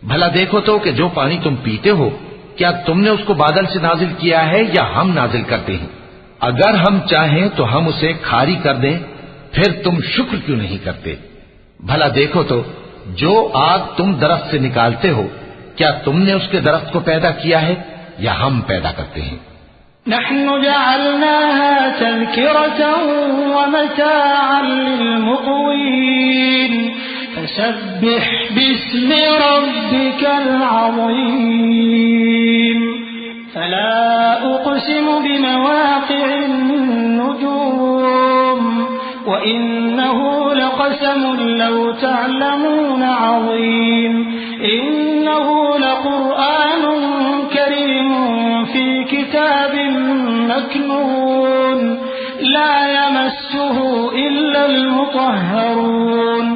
भला देखो तो कि जो पानी तुम पीते हो, क्या तुमने उसको बादल से नाजिल किया है या हम नाजिल करते हैं? अगर हम चाहें तो हम उसे खारी कर दें, फिर तुम शुक्र क्यों नहीं करते? भला देखो तो जो आग तुम दरख्त से निकालते हो, क्या तुमने उसके दरख्त को पैदा किया है या हम पैदा करते हैं? नहनु जअलनाहा तज़किरतन व मताअन लिलमुक़वीन फसब्बिह बिस्मि रब्बिकल अज़ीम फला उक़सिमु बिमवाक़िअन नुजूम व इन्नहु लक़समुन लौ तअलमून अज़ीम इन्नहु लक़ुरआनुन करीमुन फी किताबिन मकनून ला यमस्सुहु इल्लल मुतहहरून